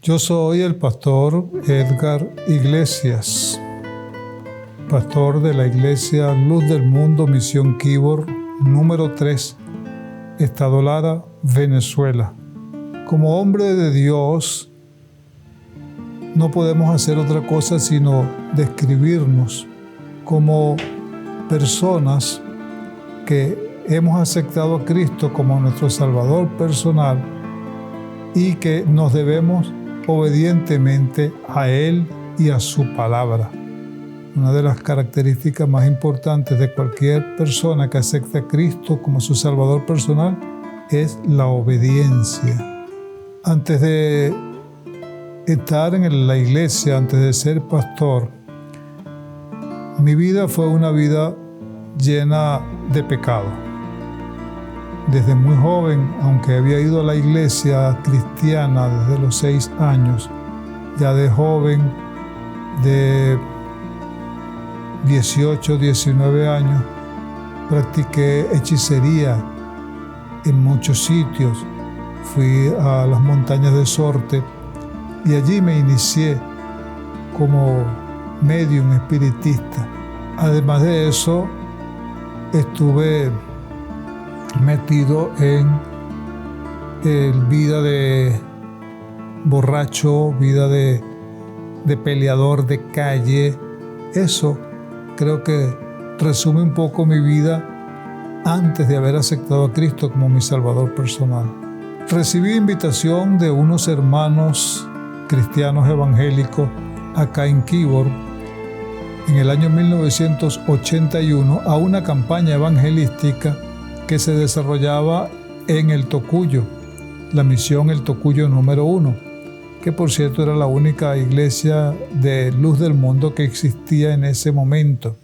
Yo soy el pastor Edgar Iglesias, pastor de la Iglesia Luz del Mundo, Misión Quíbor, número 3, Estado Lara, Venezuela. Como hombre de Dios, no podemos hacer otra cosa sino describirnos como personas que hemos aceptado a Cristo como nuestro Salvador personal y que nos debemos obedientemente a Él y a su palabra. Una de las características más importantes de cualquier persona que acepta a Cristo como su Salvador personal es la obediencia. Antes de estar en la iglesia, antes de ser pastor, mi vida fue una vida llena de pecado. Desde muy joven, aunque había ido a la iglesia cristiana desde los 6 años, ya de joven, de 18, 19 años, practiqué hechicería en muchos sitios. Fui a las montañas de Sorte y allí me inicié como medium espiritista. Además de eso, estuve metido en vida de borracho, vida de peleador de calle. Eso creo que resume un poco mi vida antes de haber aceptado a Cristo como mi Salvador personal. Recibí invitación de unos hermanos cristianos evangélicos acá en Quíbor en el año 1981 a una campaña evangelística que se desarrollaba en el Tocuyo, la misión El Tocuyo número 1, que por cierto era la única iglesia de Luz del Mundo que existía en ese momento.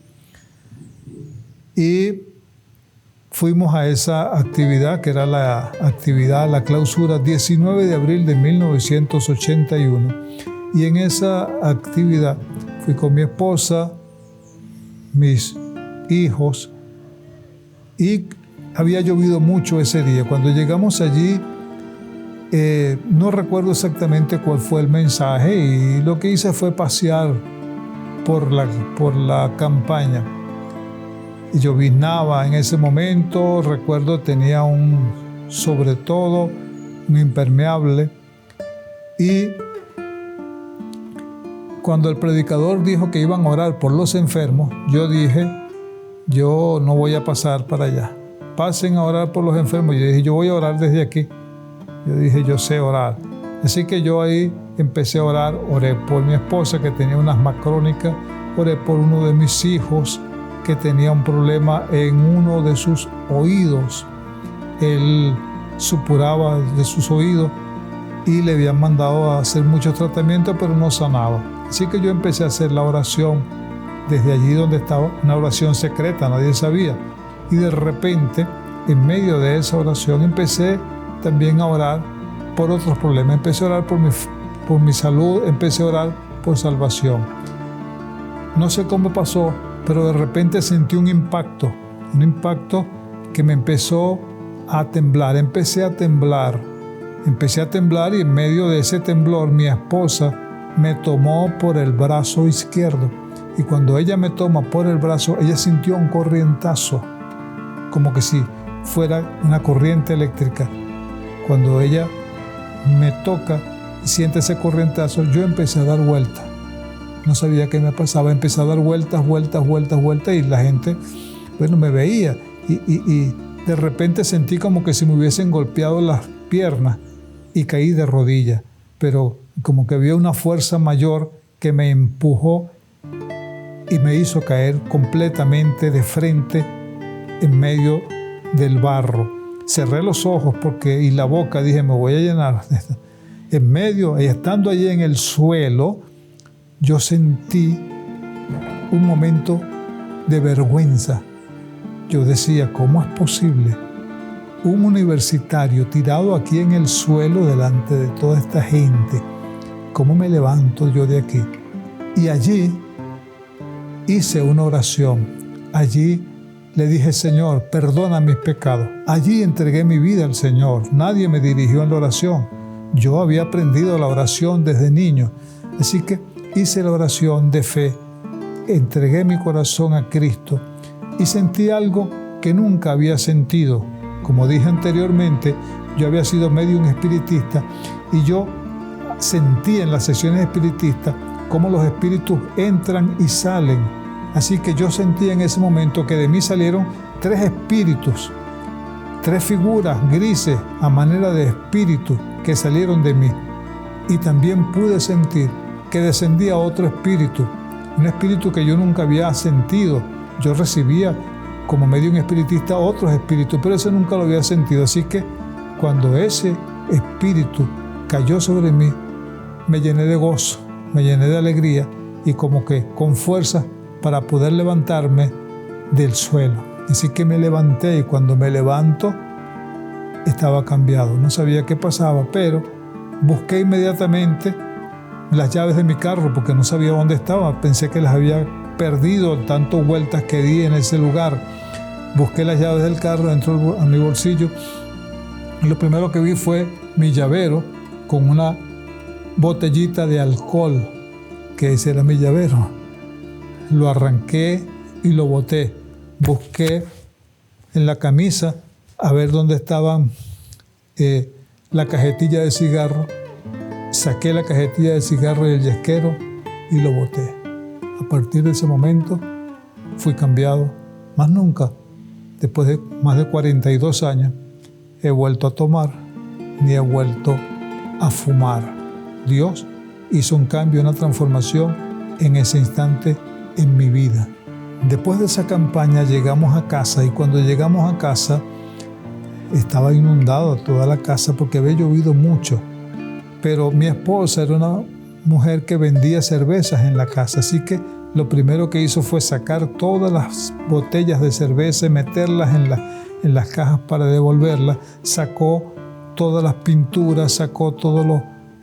Y fuimos a esa actividad, que era la clausura 19 de abril de 1981. Y en esa actividad fui con mi esposa, mis hijos, y había llovido mucho ese día. Cuando llegamos allí, no recuerdo exactamente cuál fue el mensaje, y lo que hice fue pasear por la campaña. Y lloviznaba en ese momento. Recuerdo tenía sobre todo un impermeable, y cuando el predicador dijo que iban a orar por los enfermos, yo dije, yo no voy a pasar para allá. Pasen a orar por los enfermos. Yo dije, yo voy a orar desde aquí. Yo dije, yo sé orar. Así que yo ahí empecé a orar. Oré por mi esposa, que tenía un asma crónica. Oré por uno de mis hijos, que tenía un problema en uno de sus oídos. Él supuraba de sus oídos y le habían mandado a hacer muchos tratamientos, pero no sanaba. Así que yo empecé a hacer la oración desde allí donde estaba, una oración secreta, nadie sabía. Y de repente, en medio de esa oración, empecé también a orar por otros problemas. Empecé a orar por mi salud, empecé a orar por salvación. No sé cómo pasó, pero de repente sentí un impacto que me empezó a temblar. Empecé a temblar y en medio de ese temblor mi esposa me tomó por el brazo izquierdo. Y cuando ella me toma por el brazo, ella sintió un corrientazo, como que si fuera una corriente eléctrica. Cuando ella me toca y siente ese corrientazo, yo empecé a dar vueltas. No sabía qué me pasaba, empecé a dar vueltas, y la gente, me veía. Y de repente sentí como que si me hubiesen golpeado las piernas y caí de rodillas. Pero como que había una fuerza mayor que me empujó y me hizo caer completamente de frente en medio del barro. Cerré los ojos y la boca, dije, me voy a llenar. En medio, estando allí en el suelo, yo sentí un momento de vergüenza. Yo decía, ¿cómo es posible? Un universitario tirado aquí en el suelo delante de toda esta gente. ¿Cómo me levanto yo de aquí? Y allí hice una oración. Allí le dije, Señor, perdona mis pecados. Allí entregué mi vida al Señor. Nadie me dirigió en la oración. Yo había aprendido la oración desde niño, así que hice la oración de fe, entregué mi corazón a Cristo y sentí algo que nunca había sentido. Como dije anteriormente, yo había sido medium espiritista y yo sentí en las sesiones espiritistas cómo los espíritus entran y salen. Así que yo sentí en ese momento que de mí salieron 3 espíritus, 3 figuras grises a manera de espíritu que salieron de mí. Y también pude sentir que descendía otro espíritu, un espíritu que yo nunca había sentido. Yo recibía como medium espiritista otros espíritus, pero ese nunca lo había sentido. Así que cuando ese espíritu cayó sobre mí, me llené de gozo, me llené de alegría y como que con fuerza para poder levantarme del suelo. Así que me levanté y cuando me levanto estaba cambiado. No sabía qué pasaba, pero busqué inmediatamente las llaves de mi carro porque no sabía dónde estaba. Pensé que las había perdido tantas vueltas que di en ese lugar. Busqué las llaves del carro dentro de mi bolsillo y lo primero que vi fue mi llavero con una botellita de alcohol, que ese era mi llavero. Lo arranqué y lo boté. Busqué en la camisa a ver dónde estaban la cajetilla de cigarro. Saqué la cajetilla de cigarro y el yesquero y lo boté. A partir de ese momento fui cambiado. Más nunca, después de más de 42 años, he vuelto a tomar ni he vuelto a fumar. Dios hizo un cambio, una transformación en ese instante en mi vida. Después de esa campaña llegamos a casa y cuando llegamos a casa estaba inundado toda la casa porque había llovido mucho. Pero mi esposa era una mujer que vendía cervezas en la casa, así que lo primero que hizo fue sacar todas las botellas de cerveza y meterlas en las cajas para devolverlas. Sacó todas las pinturas, sacó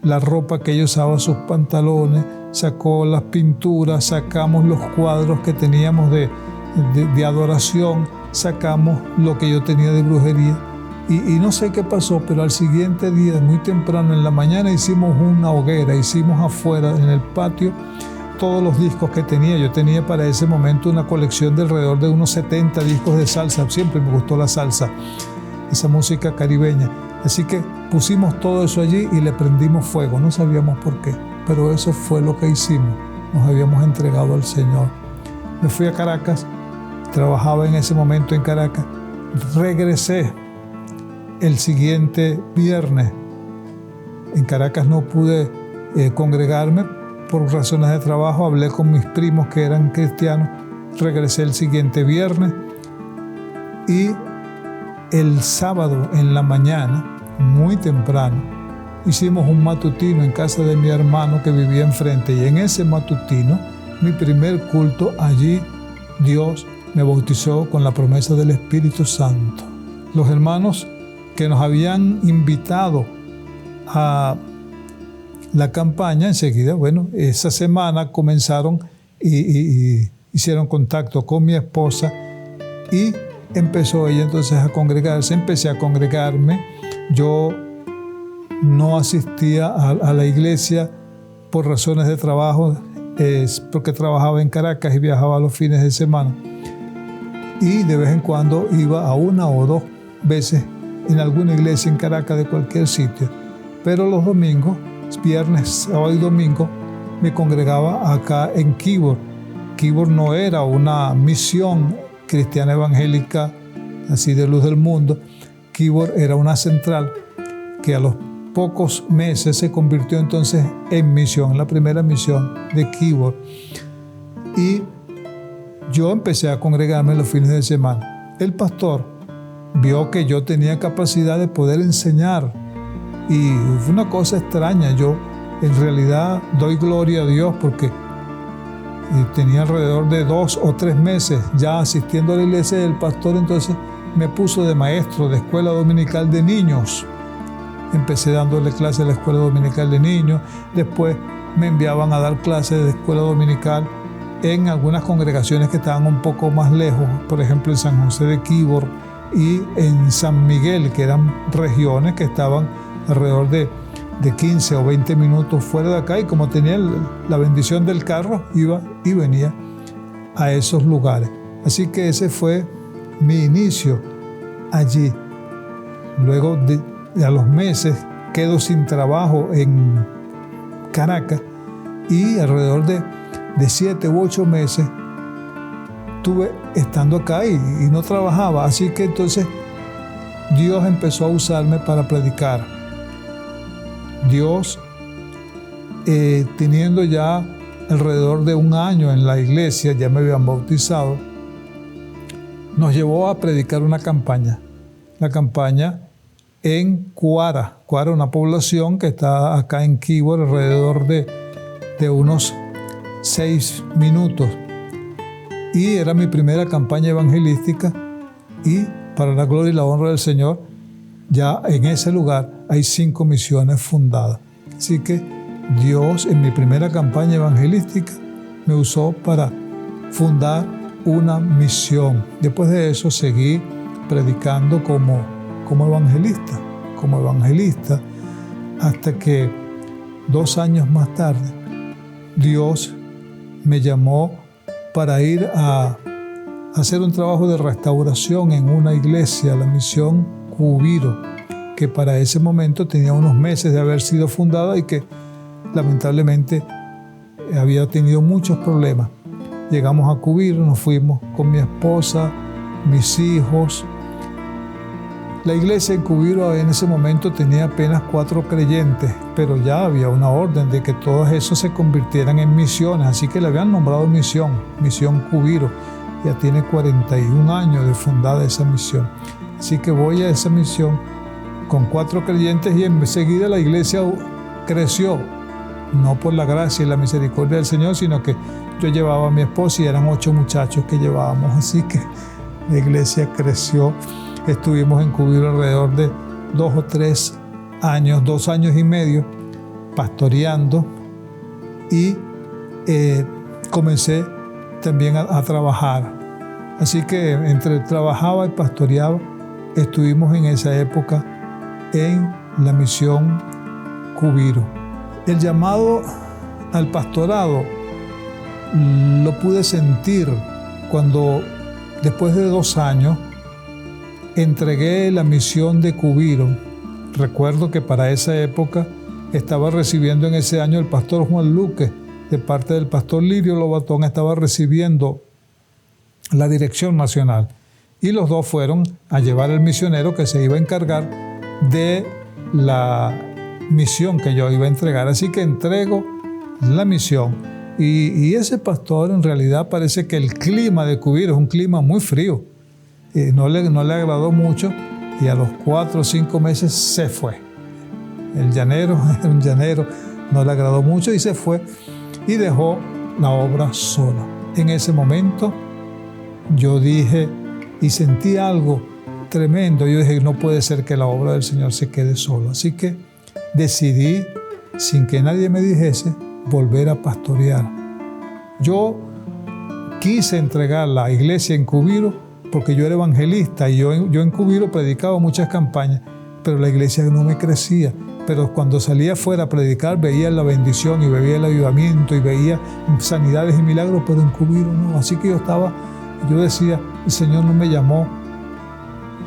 la ropa que ella usaba, sus pantalones, sacó las pinturas, sacamos los cuadros que teníamos de adoración, sacamos lo que yo tenía de brujería. Y no sé qué pasó, pero al siguiente día, muy temprano en la mañana, hicimos una hoguera, hicimos afuera, en el patio, todos los discos que tenía. Yo tenía para ese momento una colección de alrededor de unos 70 discos de salsa. Siempre me gustó la salsa, esa música caribeña. Así que pusimos todo eso allí y le prendimos fuego. No sabíamos por qué, pero eso fue lo que hicimos. Nos habíamos entregado al Señor. Me fui a Caracas, trabajaba en ese momento en Caracas. Regresé el siguiente viernes. En Caracas no pude congregarme por razones de trabajo. Hablé con mis primos que eran cristianos. Regresé el siguiente viernes y el sábado en la mañana, muy temprano, hicimos un matutino en casa de mi hermano que vivía enfrente y en ese matutino, mi primer culto, allí Dios me bautizó con la promesa del Espíritu Santo. Los hermanos que nos habían invitado a la campaña enseguida, esa semana comenzaron y hicieron contacto con mi esposa y empezó ella entonces a congregarse. Empecé a congregarme. Yo no asistía a la iglesia por razones de trabajo, porque trabajaba en Caracas y viajaba los fines de semana. Y de vez en cuando iba a 1 o 2 veces en alguna iglesia en Caracas de cualquier sitio. Pero los domingos, viernes, sábado y domingo, me congregaba acá en Quibor. Quibor no era una misión cristiana evangélica así de luz del mundo. Quibor era una central que a los pocos meses se convirtió entonces en misión, la primera misión de Quibor. Y yo empecé a congregarme los fines de semana. El pastor vio que yo tenía capacidad de poder enseñar y fue una cosa extraña. Yo en realidad doy gloria a Dios porque tenía alrededor de 2 o 3 meses ya asistiendo a la iglesia y el pastor entonces me puso de maestro de escuela dominical de niños. Empecé dándole clases a la escuela dominical de niños, después me enviaban a dar clases de escuela dominical en algunas congregaciones que estaban un poco más lejos, por ejemplo en San José de Quibor y en San Miguel, que eran regiones que estaban alrededor de de 15 o 20 minutos fuera de acá, y como tenía la bendición del carro, iba y venía a esos lugares. Así que ese fue mi inicio allí. Luego, a los meses, quedo sin trabajo en Caracas, y alrededor de 7 u 8 meses estuve estando acá y no trabajaba. Así que entonces Dios empezó a usarme para predicar. Dios, teniendo ya alrededor de 1 año en la iglesia, ya me habían bautizado, nos llevó a predicar una campaña. La campaña en Cuara. Cuara, una población que está acá en Quibor, alrededor de unos 6 minutos. Y era mi primera campaña evangelística, y para la gloria y la honra del Señor, ya en ese lugar hay 5 misiones fundadas. Así que Dios, en mi primera campaña evangelística, me usó para fundar una misión. Después de eso seguí predicando como evangelista, hasta que 2 años más tarde Dios me llamó para ir a hacer un trabajo de restauración en una iglesia, la misión Cubiro, que para ese momento tenía unos meses de haber sido fundada y que lamentablemente había tenido muchos problemas. Llegamos a Cubiro, nos fuimos con mi esposa, mis hijos. La iglesia en Cubiro en ese momento tenía apenas 4 creyentes, pero ya había una orden de que todos esos se convirtieran en misiones, así que le habían nombrado misión Cubiro. Ya tiene 41 años de fundada esa misión. Así que voy a esa misión con 4 creyentes, y enseguida la iglesia creció, no por la gracia y la misericordia del Señor, sino que yo llevaba a mi esposa y eran 8 muchachos que llevábamos, así que la iglesia creció. Estuvimos en Cubiro alrededor de 2 o 3 años, 2 años y medio, pastoreando, y comencé también a trabajar. Así que entre trabajaba y pastoreaba, estuvimos en esa época en la misión Cubiro. El llamado al pastorado lo pude sentir cuando, después de 2 años, entregué la misión de Cubiro. Recuerdo que para esa época estaba recibiendo en ese año el pastor Juan Luque, de parte del pastor Lirio Lobatón, estaba recibiendo la dirección nacional. Y los dos fueron a llevar al misionero que se iba a encargar de la misión que yo iba a entregar. Así que entrego la misión. Y ese pastor, en realidad, parece que el clima de Cubiro es un clima muy frío. No le agradó mucho, y a los 4 o 5 meses se fue. El llanero, era un llanero, no le agradó mucho y se fue, y dejó la obra sola. En ese momento yo dije, y sentí algo tremendo, yo dije, no puede ser que la obra del Señor se quede sola. Así que decidí, sin que nadie me dijese, volver a pastorear. Yo quise entregar la iglesia en Cubiro porque yo era evangelista, y yo en Cubiro predicaba muchas campañas, pero la iglesia no me crecía. Pero cuando salía afuera a predicar, veía la bendición y veía el avivamiento y veía sanidades y milagros, pero en Cubiro no. Así que yo decía, el Señor no me llamó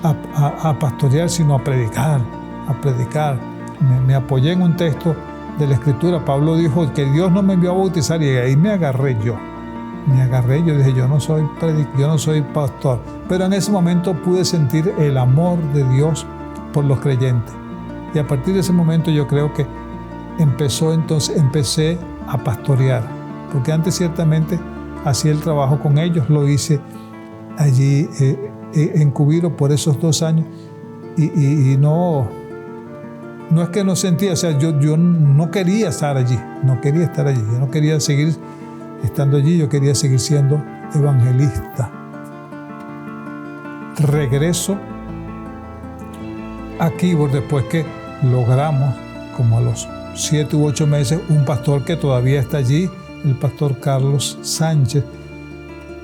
a pastorear, sino a predicar. Me apoyé en un texto de la Escritura. Pablo dijo que Dios no me envió a bautizar, y ahí me agarré yo. Dije, yo no soy pastor. Pero en ese momento pude sentir el amor de Dios por los creyentes. Y a partir de ese momento yo creo que empecé a pastorear. Porque antes ciertamente hacía el trabajo con ellos, lo hice allí en Cubiro por esos 2 años. Y no es que no sentía, o sea, yo no quería estar allí, yo no quería seguir estando allí, yo quería seguir siendo evangelista. Regreso aquí después que logramos, como a los 7 u 8 meses, un pastor que todavía está allí, el pastor Carlos Sánchez,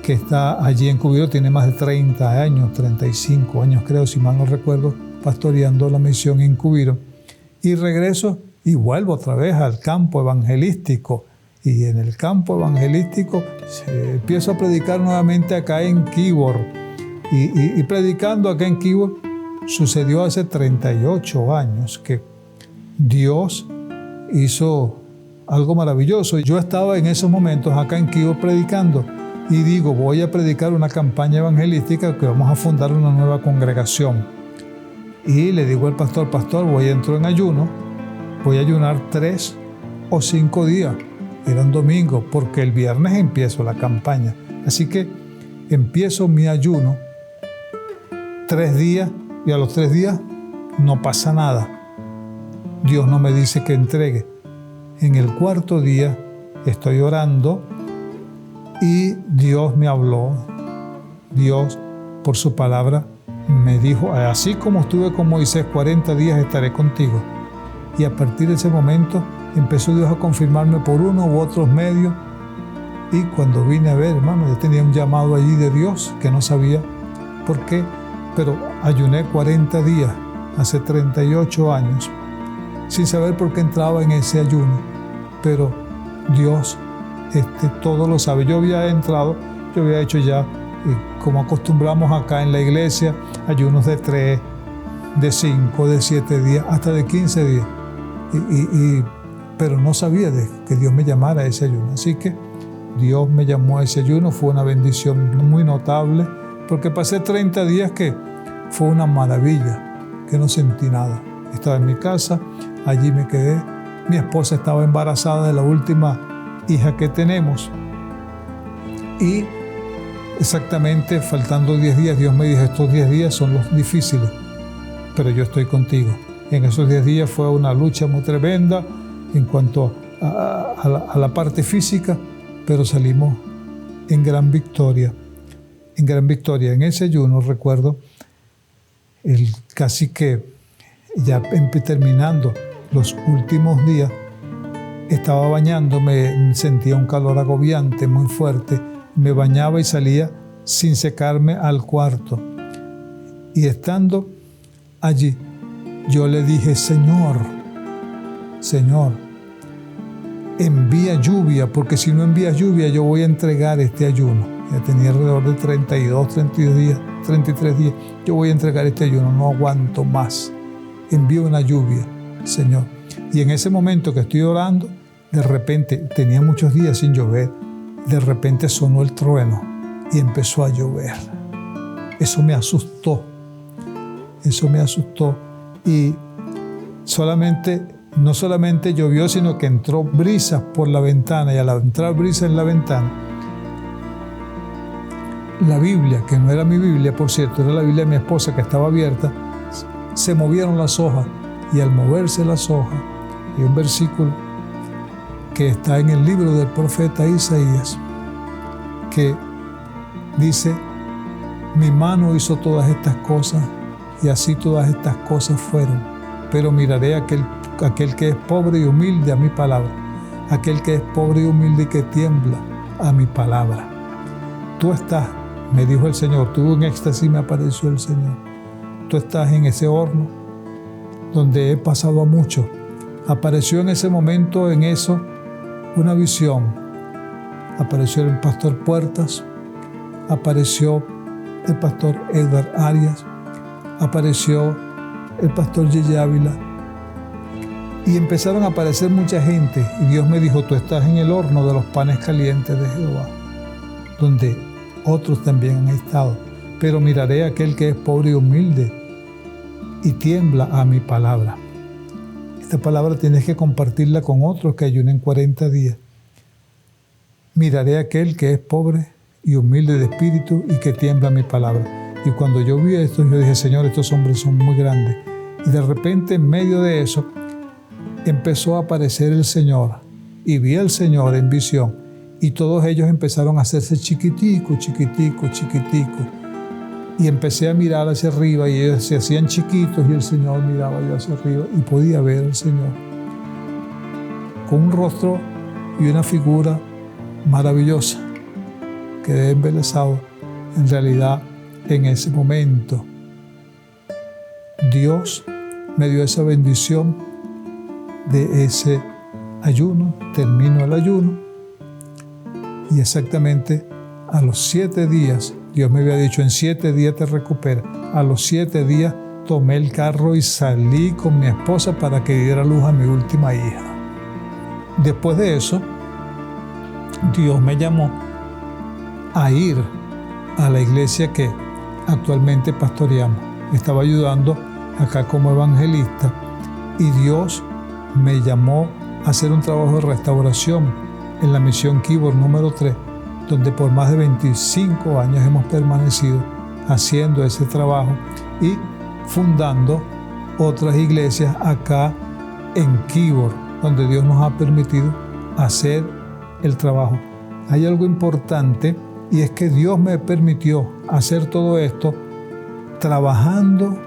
que está allí en Cubiro, tiene más de 30 años, 35 años creo, si mal no recuerdo, pastoreando la misión en Cubiro. Y regreso y vuelvo otra vez al campo evangelístico. Y en el campo evangelístico empiezo a predicar nuevamente acá en Quíbor. Y predicando acá en Quíbor sucedió hace 38 años que Dios hizo algo maravilloso. Yo estaba en esos momentos acá en Quíbor predicando y digo, voy a predicar una campaña evangelística que vamos a fundar una nueva congregación. Y le digo al pastor, voy a entrar en ayuno, voy a ayunar 3 o 5 días. Eran domingos, porque el viernes empiezo la campaña. Así que empiezo mi ayuno 3 días y a los 3 días no pasa nada. Dios no me dice que entregue. En el 4.º día estoy orando y Dios me habló. Dios, por su palabra, me dijo, así como estuve con Moisés 40 días, estaré contigo. Y a partir de ese momento empezó Dios a confirmarme por uno u otros medios. Y cuando vine a ver, hermano, yo tenía un llamado allí de Dios que no sabía por qué, pero ayuné 40 días, hace 38 años, sin saber por qué entraba en ese ayuno. Pero Dios todo lo sabe. Yo había hecho ya, como acostumbramos acá en la iglesia, ayunos de 3, de 5, de 7 días, hasta de 15 días. Pero no sabía que Dios me llamara a ese ayuno. Así que Dios me llamó a ese ayuno, fue una bendición muy notable, porque pasé 30 días que fue una maravilla, que no sentí nada. Estaba en mi casa, allí me quedé. Mi esposa estaba embarazada de la última hija que tenemos. Y exactamente faltando 10 días, Dios me dijo, estos 10 días son los difíciles, pero yo estoy contigo. En esos 10 días fue una lucha muy tremenda en cuanto a la parte física, pero salimos en gran victoria. En gran victoria. En ese ayuno, recuerdo, casi que ya terminando los últimos días, estaba bañándome, sentía un calor agobiante muy fuerte, me bañaba y salía sin secarme al cuarto. Y estando allí, yo le dije, Señor, envía lluvia, porque si no envías lluvia, yo voy a entregar este ayuno. Ya tenía alrededor de 33 días. Yo voy a entregar este ayuno, no aguanto más. Envía una lluvia, Señor. Y en ese momento que estoy orando, de repente, tenía muchos días sin llover, de repente sonó el trueno y empezó a llover. Eso me asustó. Y no solamente llovió, sino que entró brisas por la ventana, y al entrar brisa en la ventana, la Biblia, que no era mi Biblia, por cierto, era la Biblia de mi esposa que estaba abierta, se movieron las hojas, y al moverse las hojas, hay un versículo que está en el libro del profeta Isaías, que dice, mi mano hizo todas estas cosas, y así todas estas cosas fueron, pero miraré a aquel que es pobre y humilde a mi palabra, aquel que es pobre y humilde y que tiembla a mi palabra. Tú estás, me dijo el Señor, tuve un éxtasis y me apareció el Señor. Tú estás en ese horno donde he pasado a mucho. Apareció en ese momento, en eso, una visión. Apareció el pastor Puertas, apareció el pastor Edgar Arias, apareció el pastor Yeye Ávila, y empezaron a aparecer mucha gente, y Dios me dijo, tú estás en el horno de los panes calientes de Jehová, donde otros también han estado, pero miraré a aquel que es pobre y humilde y tiembla a mi palabra. Esta palabra tienes que compartirla con otros que ayunen 40 días. Miraré a aquel que es pobre y humilde de espíritu y que tiembla a mi palabra. Y cuando yo vi esto, yo dije, Señor, estos hombres son muy grandes. Y de repente, en medio de eso, empezó a aparecer el Señor. Y vi al Señor en visión. Y todos ellos empezaron a hacerse chiquitico. Y empecé a mirar hacia arriba y ellos se hacían chiquitos y el Señor miraba yo hacia arriba y podía ver al Señor con un rostro y una figura maravillosa. Quedé embelesado. En realidad, en ese momento, Dios me dio esa bendición de ese ayuno, termino el ayuno y exactamente a los 7 días, Dios me había dicho, en 7 días te recuperas. A los 7 días tomé el carro y salí con mi esposa para que diera luz a mi última hija. Después de eso, Dios me llamó a ir a la iglesia que actualmente pastoreamos. Estaba ayudando acá como evangelista y Dios me llamó a hacer un trabajo de restauración en la misión Kibor número 3, donde por más de 25 años hemos permanecido haciendo ese trabajo y fundando otras iglesias acá en Kibor, donde Dios nos ha permitido hacer el trabajo. Hay algo importante y es que Dios me permitió hacer todo esto trabajando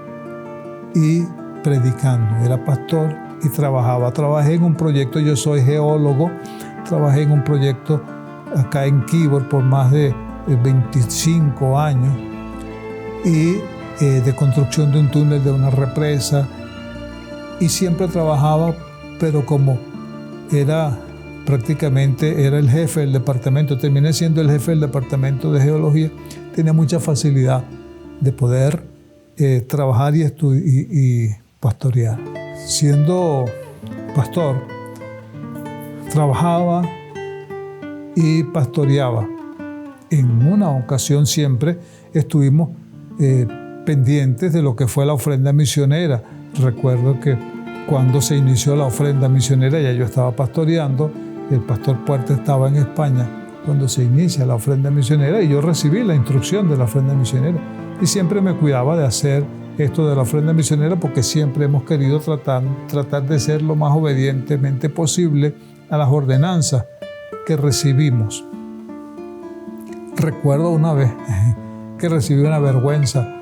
y predicando. Era pastor y trabajaba. Trabajé en un proyecto, yo soy geólogo, trabajé en un proyecto acá en Kibor por más de 25 años y de construcción de un túnel de una represa y siempre trabajaba, pero como prácticamente era el jefe del departamento, terminé siendo el jefe del departamento de geología, tenía mucha facilidad de poder trabajar y pastorear. Siendo pastor, trabajaba y pastoreaba. En una ocasión siempre estuvimos pendientes de lo que fue la ofrenda misionera. Recuerdo que cuando se inició la ofrenda misionera ya yo estaba pastoreando, el pastor Puerta estaba en España cuando se inicia la ofrenda misionera y yo recibí la instrucción de la ofrenda misionera y siempre me cuidaba de hacer esto de la ofrenda misionera porque siempre hemos querido tratar de ser lo más obedientemente posible a las ordenanzas que recibimos. Recuerdo una vez que recibí una vergüenza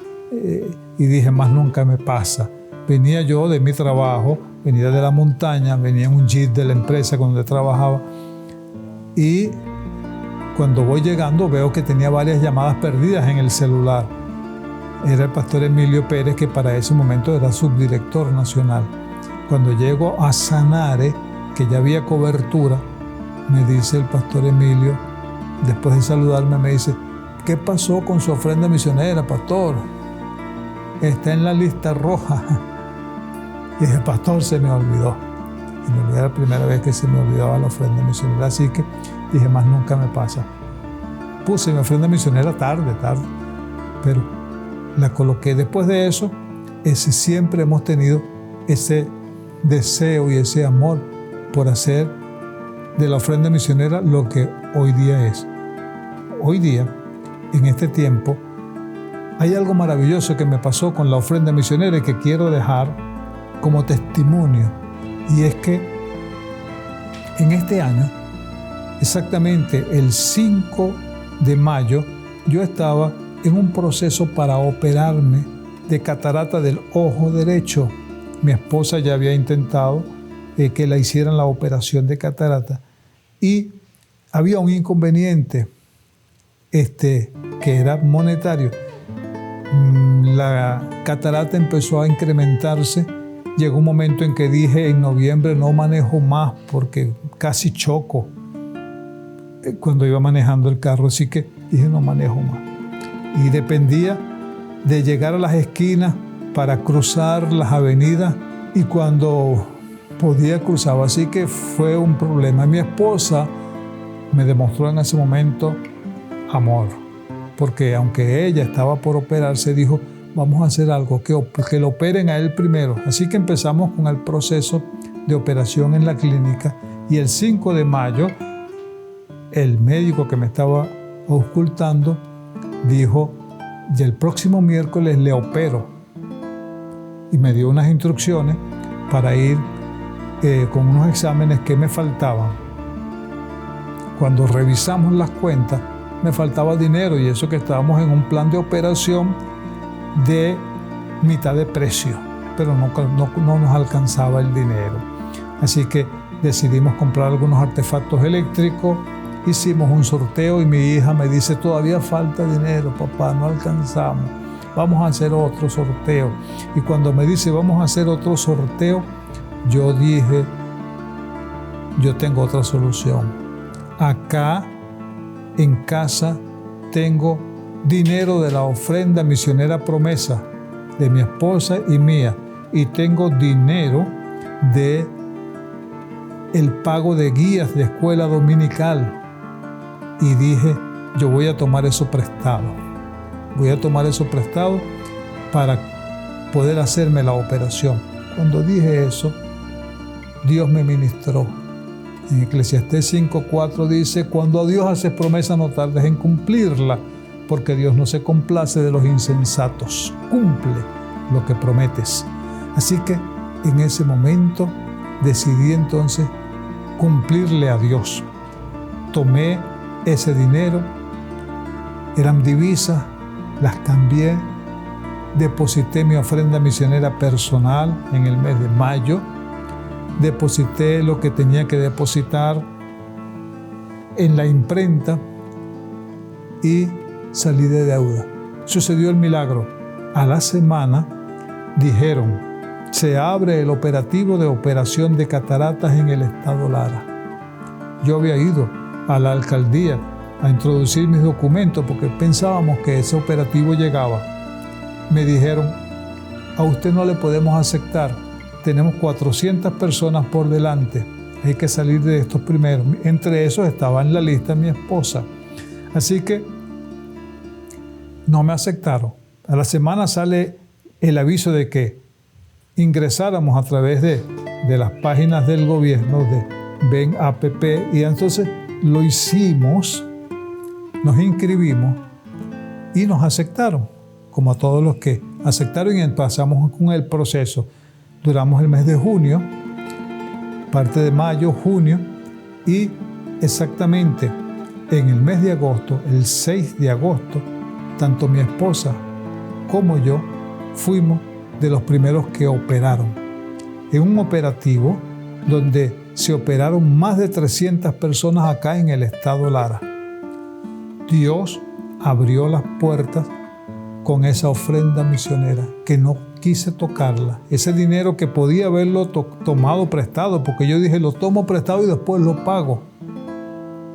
y dije, más nunca me pasa. Venía yo de mi trabajo, venía de la montaña, venía en un jeep de la empresa donde trabajaba y cuando voy llegando veo que tenía varias llamadas perdidas en el celular. Era el pastor Emilio Pérez, que para ese momento era subdirector nacional. Cuando llego a Sanare, que ya había cobertura, me dice el pastor Emilio, después de saludarme, me dice, ¿qué pasó con su ofrenda misionera, pastor? Está en la lista roja. Y dije, pastor, se me olvidó. Y me olvidó la primera vez que se me olvidaba la ofrenda misionera. Así que dije, más nunca me pasa. Puse mi ofrenda misionera tarde, pero la coloqué. Después de eso, siempre hemos tenido ese deseo y ese amor por hacer de la ofrenda misionera lo que hoy día es. Hoy día, en este tiempo, hay algo maravilloso que me pasó con la ofrenda misionera y que quiero dejar como testimonio. Y es que en este año, exactamente el 5 de mayo, yo estaba en un proceso para operarme de catarata del ojo derecho. Mi esposa ya había intentado que la hicieran la operación de catarata y había un inconveniente que era monetario. La catarata empezó a incrementarse. Llegó un momento en que dije, en noviembre no manejo más porque casi choco cuando iba manejando el carro, así que dije no manejo más. Y dependía de llegar a las esquinas para cruzar las avenidas y cuando podía cruzaba, así que fue un problema. Mi esposa me demostró en ese momento amor, porque aunque ella estaba por operarse, dijo, vamos a hacer algo, que lo operen a él primero. Así que empezamos con el proceso de operación en la clínica y el 5 de mayo, el médico que me estaba auscultando dijo, y el próximo miércoles le opero. Y me dio unas instrucciones para ir con unos exámenes que me faltaban. Cuando revisamos las cuentas, me faltaba dinero y eso que estábamos en un plan de operación de mitad de precio, pero no nos alcanzaba el dinero. Así que decidimos comprar algunos artefactos eléctricos, hicimos un sorteo y mi hija me dice, todavía falta dinero, papá, no alcanzamos, vamos a hacer otro sorteo. Y cuando me dice, vamos a hacer otro sorteo, yo dije, yo tengo otra solución. Acá en casa tengo dinero de la ofrenda misionera promesa de mi esposa y mía, y tengo dinero de el pago de guías de escuela dominical. Y dije, yo voy a tomar eso prestado. Voy a tomar eso prestado para poder hacerme la operación. Cuando dije eso, Dios me ministró. En Eclesiastés 5:4 dice, cuando a Dios haces promesa no tardes en cumplirla, porque Dios no se complace de los insensatos. Cumple lo que prometes. Así que en ese momento decidí entonces cumplirle a Dios. Tomé ese dinero, eran divisas, las cambié, deposité mi ofrenda misionera personal en el mes de mayo, deposité lo que tenía que depositar en la imprenta y salí de deuda. Sucedió el milagro. A la semana dijeron, se abre el operativo de operación de cataratas en el estado Lara. Yo había ido a la alcaldía a introducir mis documentos porque pensábamos que ese operativo llegaba. Me dijeron, a usted no le podemos aceptar, tenemos 400 personas por delante, hay que salir de estos primeros. Entre esos estaba en la lista mi esposa. Así que no me aceptaron. A la semana sale el aviso de que ingresáramos a través de las páginas del gobierno de Ven APP, y entonces lo hicimos, nos inscribimos y nos aceptaron, como a todos los que aceptaron, y pasamos con el proceso. Duramos el mes de junio, parte de mayo, junio, y exactamente en el mes de agosto, el 6 de agosto, tanto mi esposa como yo fuimos de los primeros que operaron. En un operativo donde se operaron más de 300 personas acá en el estado Lara. Dios abrió las puertas con esa ofrenda misionera, que no quise tocarla. Ese dinero que podía haberlo tomado prestado, porque yo dije, lo tomo prestado y después lo pago.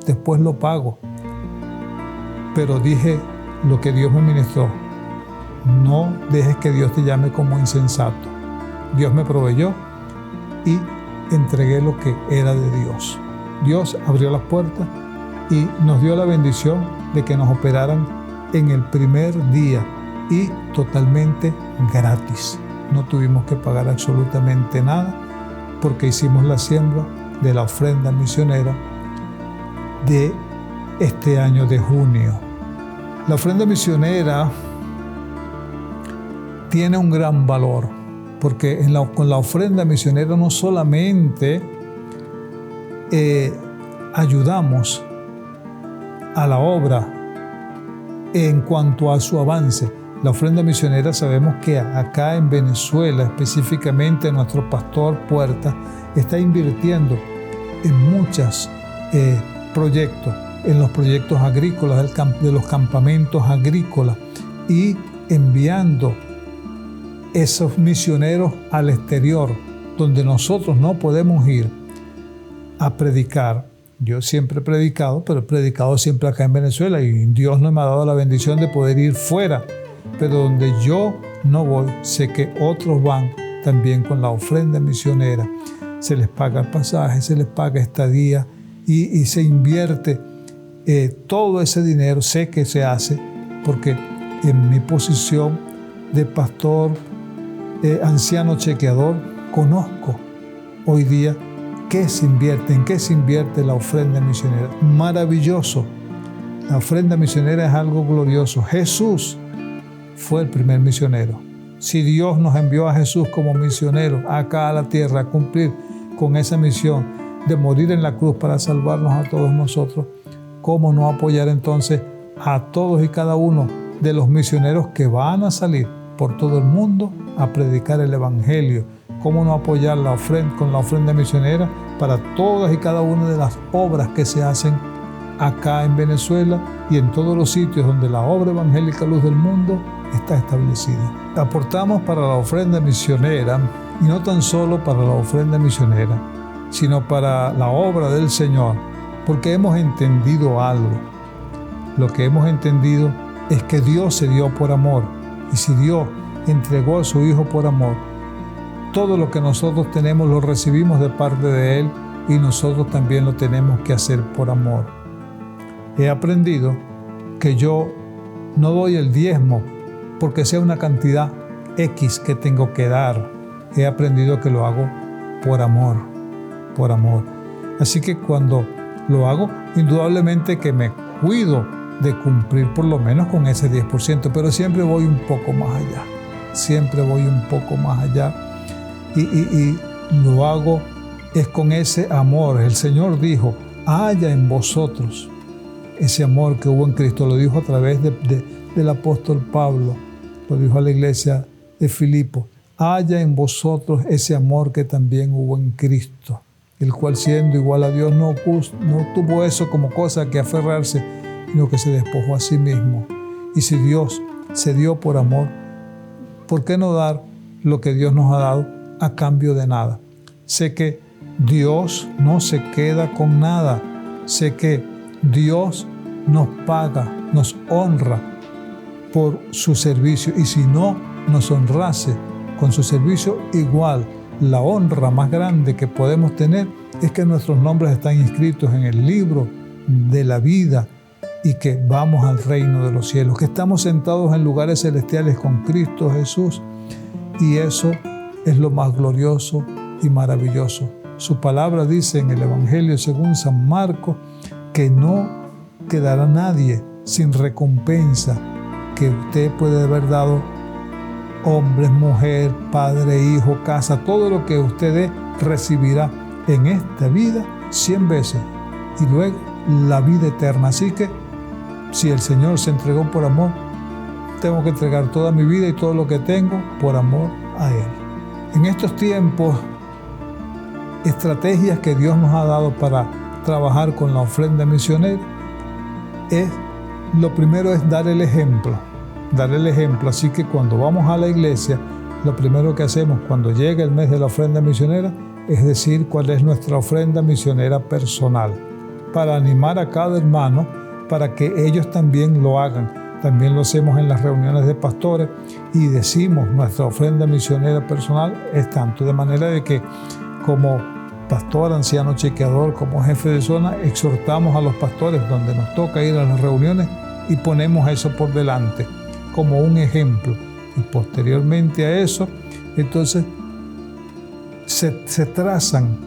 Después lo pago. Pero dije lo que Dios me ministró. No dejes que Dios te llame como insensato. Dios me proveyó y entregué lo que era de Dios. Dios abrió las puertas y nos dio la bendición de que nos operaran en el primer día y totalmente gratis. No tuvimos que pagar absolutamente nada porque hicimos la siembra de la ofrenda misionera de este año de junio. La ofrenda misionera tiene un gran valor, porque con la ofrenda misionera no solamente ayudamos a la obra en cuanto a su avance. La ofrenda misionera, sabemos que acá en Venezuela, específicamente nuestro pastor Puerta, está invirtiendo en muchos proyectos, en los proyectos agrícolas, de los campamentos agrícolas, y enviando esos misioneros al exterior, donde nosotros no podemos ir a predicar. Yo siempre he predicado, pero he predicado siempre acá en Venezuela, y Dios no me ha dado la bendición de poder ir fuera. Pero donde yo no voy, sé que otros van también con la ofrenda misionera. Se les paga el pasaje, se les paga estadía y se invierte todo ese dinero. Sé que se hace porque en mi posición de pastor, anciano chequeador, conozco hoy día en qué se invierte la ofrenda misionera. Maravilloso. La ofrenda misionera es algo glorioso. Jesús fue el primer misionero. Si Dios nos envió a Jesús como misionero acá a la tierra a cumplir con esa misión de morir en la cruz para salvarnos a todos nosotros, ¿cómo no apoyar entonces a todos y cada uno de los misioneros que van a salir por todo el mundo a predicar el Evangelio? ¿Cómo no apoyar con la ofrenda misionera para todas y cada una de las obras que se hacen acá en Venezuela y en todos los sitios donde la obra evangélica Luz del Mundo está establecida? Aportamos para la ofrenda misionera, y no tan solo para la ofrenda misionera, sino para la obra del Señor, porque hemos entendido algo. Lo que hemos entendido es que Dios se dio por amor, y si Dios entregó a su Hijo por amor, todo lo que nosotros tenemos lo recibimos de parte de Él, y nosotros también lo tenemos que hacer por amor. He aprendido que yo no doy el diezmo porque sea una cantidad X que tengo que dar. He aprendido que lo hago por amor, por amor. Así que cuando lo hago, indudablemente que me cuido de cumplir por lo menos con ese 10%, pero siempre voy un poco más allá. Siempre voy un poco más allá y lo hago es con ese amor. El Señor dijo, haya en vosotros ese amor que hubo en Cristo. Lo dijo a través del apóstol Pablo, lo dijo a la iglesia de Filipo, haya en vosotros ese amor que también hubo en Cristo, el cual siendo igual a Dios no tuvo eso como cosa que aferrarse, sino que se despojó a sí mismo. Y si Dios se dio por amor, ¿por qué no dar lo que Dios nos ha dado a cambio de nada? Sé que Dios no se queda con nada. Sé que Dios nos paga, nos honra por su servicio. Y si no nos honrase con su servicio, igual la honra más grande que podemos tener es que nuestros nombres están inscritos en el libro de la vida y que vamos al reino de los cielos, que estamos sentados en lugares celestiales con Cristo Jesús. Y eso es lo más glorioso y maravilloso. Su palabra dice en el Evangelio según San Marcos que no quedará nadie sin recompensa que usted puede haber dado, hombres, mujer, padre, hijo, casa, todo lo que usted dé recibirá en esta vida 100 veces y luego la vida eterna. Así que si el Señor se entregó por amor, tengo que entregar toda mi vida y todo lo que tengo por amor a Él. En estos tiempos, estrategias que Dios nos ha dado para trabajar con la ofrenda misionera lo primero es dar el ejemplo. Dar el ejemplo. Así que cuando vamos a la iglesia, lo primero que hacemos cuando llega el mes de la ofrenda misionera es decir cuál es nuestra ofrenda misionera personal, para animar a cada hermano para que ellos también lo hagan. También lo hacemos en las reuniones de pastores y decimos nuestra ofrenda misionera personal es tanto, de manera de que como pastor, anciano chequeador, como jefe de zona, exhortamos a los pastores donde nos toca ir a las reuniones y ponemos eso por delante como un ejemplo. Y posteriormente a eso, entonces se trazan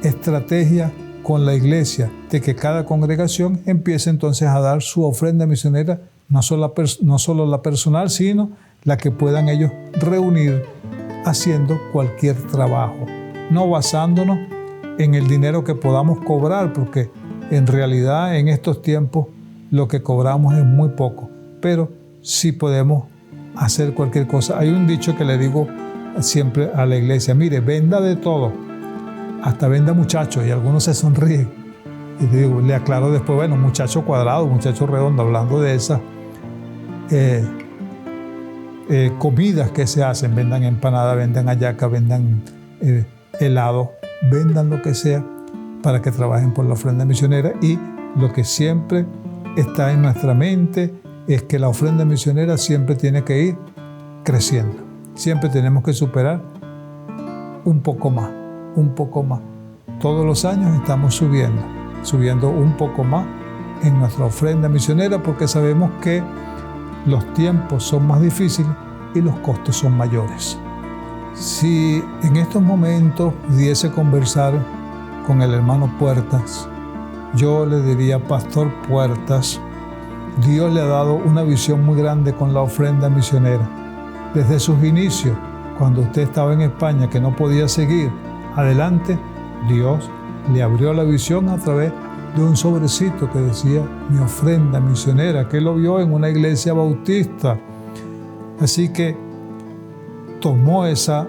estrategias con la iglesia de que cada congregación empiece entonces a dar su ofrenda misionera, no solo la personal, sino la que puedan ellos reunir haciendo cualquier trabajo, no basándonos en el dinero que podamos cobrar, porque en realidad en estos tiempos lo que cobramos es muy poco, pero sí podemos hacer cualquier cosa. Hay un dicho que le digo siempre a la iglesia, mire, venda de todo, hasta venda muchachos, y algunos se sonríen. Y le aclaro después, bueno, muchacho cuadrado, muchacho redondo, hablando de esas comidas que se hacen, vendan empanada, vendan hallaca, vendan helado, vendan lo que sea para que trabajen por la ofrenda misionera. Y lo que siempre está en nuestra mente es que la ofrenda misionera siempre tiene que ir creciendo. Siempre tenemos que superar un poco más, un poco más. Todos los años estamos subiendo un poco más en nuestra ofrenda misionera porque sabemos que los tiempos son más difíciles y los costos son mayores. Si en estos momentos pudiese conversar con el hermano Puertas, yo le diría, Pastor Puertas, Dios le ha dado una visión muy grande con la ofrenda misionera. Desde sus inicios, cuando usted estaba en España, que no podía seguir adelante, Dios le abrió la visión a través de un sobrecito que decía mi ofrenda misionera, que lo vio en una iglesia bautista. Así que tomó esa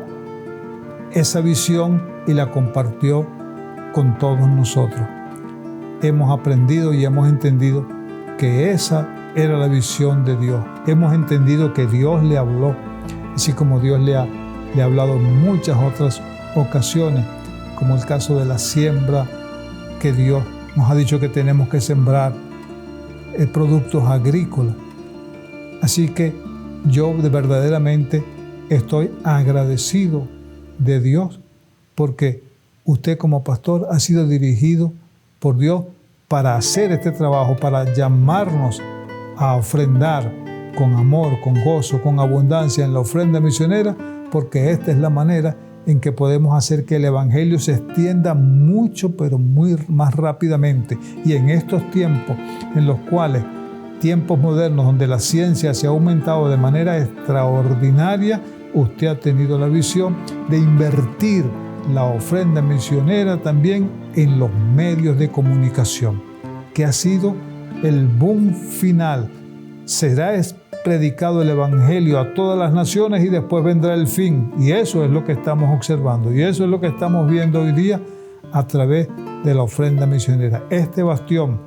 visión y la compartió con todos nosotros. Hemos aprendido y hemos entendido que esa era la visión de Dios. Hemos entendido que Dios le habló, así como Dios le ha hablado en muchas otras ocasiones. como el caso de la siembra que Dios nos ha dicho que tenemos que sembrar productos agrícolas. Así que yo verdaderamente estoy agradecido de Dios porque usted como pastor ha sido dirigido por Dios para hacer este trabajo, para llamarnos a ofrendar con amor, con gozo, con abundancia en la ofrenda misionera, porque esta es la manera en que podemos hacer que el Evangelio se extienda mucho, pero muy más rápidamente. Y en estos tiempos en los cuales, tiempos modernos, donde la ciencia se ha aumentado de manera extraordinaria, usted ha tenido la visión de invertir la ofrenda misionera también en los medios de comunicación, que ha sido el boom final. Será predicado el Evangelio a todas las naciones y después vendrá el fin. Y eso es lo que estamos observando y eso es lo que estamos viendo hoy día a través de la ofrenda misionera. Este bastión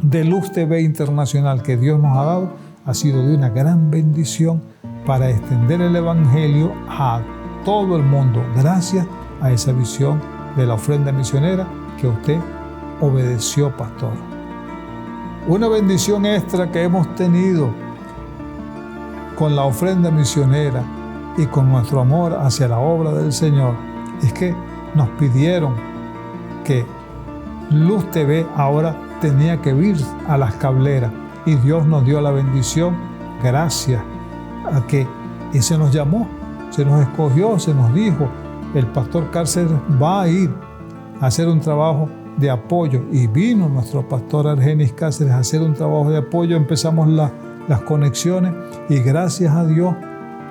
de Luz TV Internacional que Dios nos ha dado ha sido de una gran bendición para extender el Evangelio a todo el mundo, gracias a esa visión de la ofrenda misionera que usted obedeció, pastor. Una bendición extra que hemos tenido con la ofrenda misionera y con nuestro amor hacia la obra del Señor es que nos pidieron que Luz TV ahora tenía que ir a las cableras y Dios nos dio la bendición gracias a que se nos llamó, se nos escogió, se nos dijo, el pastor Cáceres va a ir a hacer un trabajo de apoyo y vino nuestro pastor Argenis Cáceres a hacer un trabajo de apoyo. Empezamos las conexiones y gracias a Dios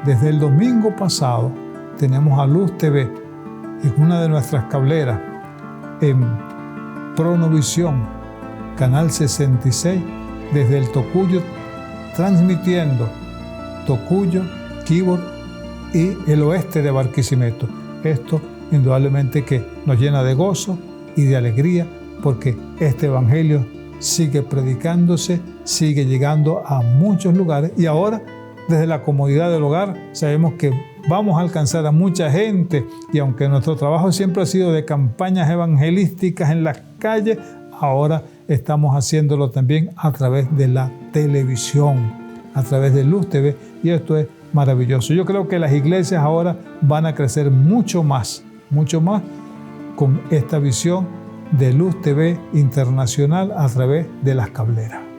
desde el domingo pasado tenemos a Luz TV en una de nuestras cableras en Pronovisión, canal 66, desde el Tocuyo, transmitiendo Tocuyo, Quibor y el oeste de Barquisimeto. Esto indudablemente que nos llena de gozo y de alegría porque este Evangelio sigue predicándose, sigue llegando a muchos lugares y ahora desde la comodidad del hogar sabemos que vamos a alcanzar a mucha gente y aunque nuestro trabajo siempre ha sido de campañas evangelísticas en las calles, ahora estamos haciéndolo también a través de la televisión, a través de Luz TV y esto es maravilloso. Yo creo que las iglesias ahora van a crecer mucho más con esta visión de Luz TV Internacional a través de las cableras.